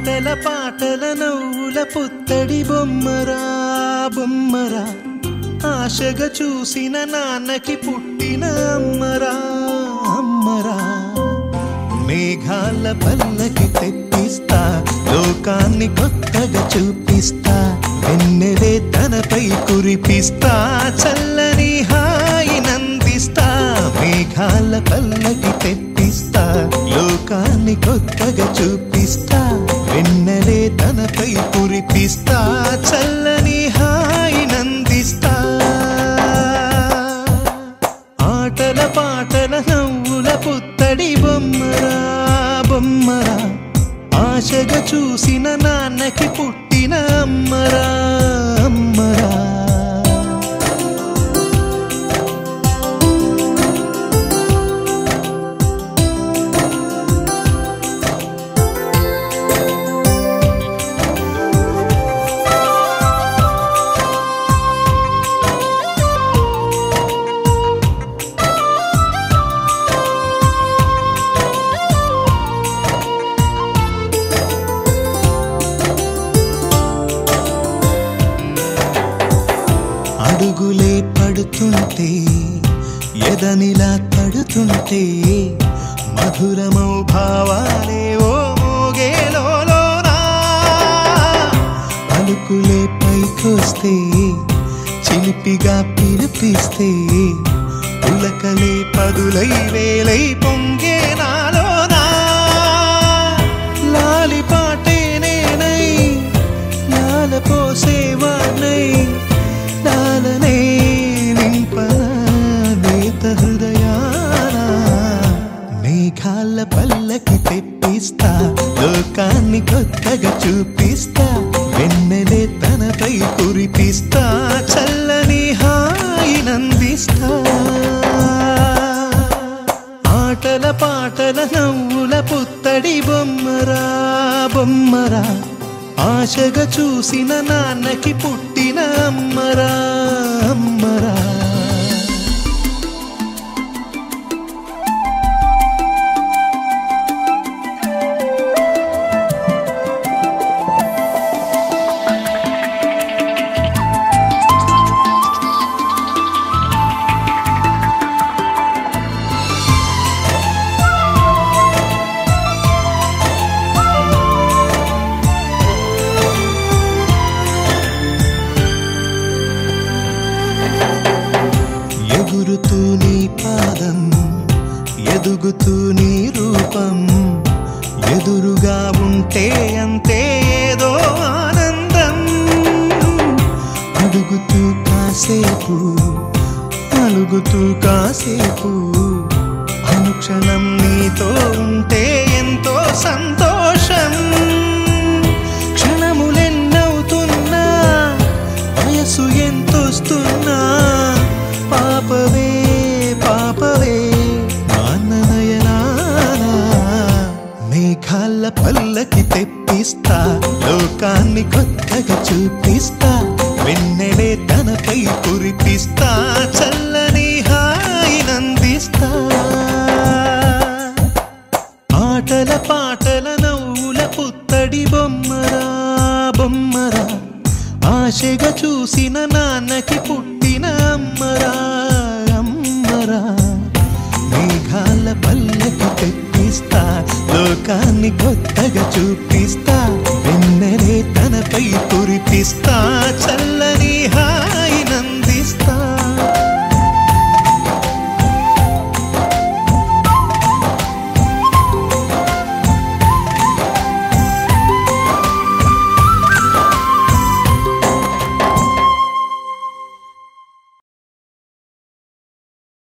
ఆటల పాటల నవ్వుల పుత్తడి బొమ్మరా బొమ్మరా, ఆశగా చూసిన నాన్నకి పుట్టిన అమ్మరా అమ్మరా. మేఘాల పల్లకి తెప్పిస్తా, లోకాన్ని కొత్తగా చూపిస్తా, వెన్నెలే తనపై కురిపిస్తా, చల్లని హాయి నందిస్తా. మేఘాల పల్లకి తెప్పిస్తా, లోకాన్ని కొత్తగా చూపిస్తా, వెన్నెలే తనపై కురిపిస్తా, చల్లని హాయి నందిస్తా. ఆటల పాటల నవ్వుల పుత్తడి బొమ్మరా బొమ్మరా, ఆశగా చూసిన నాన్నకి పుట్టిన అమ్మరా అమ్మరా. అడుగులే పడుతుంటే ఎదనిలా తడుతుంటే, మధురమౌ భావాలే ఓ మోగేలోనా. పలుకులే పైకొస్తే చిలిపిగా పిలిపిస్తే, పులకలే పదులై వేలై పొంగే నాలోనా. లాలి పాటే నేనై లాల పోసేవాణ్ణై, లాలనే నింపనా నేత హృదయాన. మేఘాల పల్లకి తెప్పిస్తా, లోకాన్ని కొత్తగా చూపిస్తా, వెన్నెలే తనపై కురిపిస్తా, చల్లని హాయి నందిస్తా. ఆటల పాటల నవ్వుల పుత్తడి బొమ్మరా బొమ్మరా, ఆశగా చూసిన నాన్నకి పుట్టిన అమ్మరా అమ్మరా. ఎగురుతూ నీ పాదం, ఎదుగుతూ నీ రూపం, ఎదురుగా ఉంటే అంతే ఏదో ఆనందం. అడుగుతూ కాసేపు అలుగుతూ కాసేపు, అనుక్షణం నీతో ఉంటే ఎంతో సంతోషం. క్షణములెన్నవుతున్నా, వయసు ఎంతొస్తున్నా, పాపవే పాపవే నాన్ననయనానా. మేఘాల పల్లకి తెప్పిస్తా, లోకాన్ని కొత్తగా చూపిస్తా, వెన్నెలే తనపై కురిపిస్తా, చల్లని హాయి నందిస్తా. ఆటల పాటల నవ్వుల పుత్తడి బొమ్మరా బొమ్మరా, ఆశగా చూసిన నాన్నకి పుట్టిన అమ్మరా అమ్మరా. మేఘాల పల్లకి తెప్పిస్తా, లోకాన్ని కొత్తగా చూపిస్తా, వెన్నెలే తనపై కురిపిస్తా,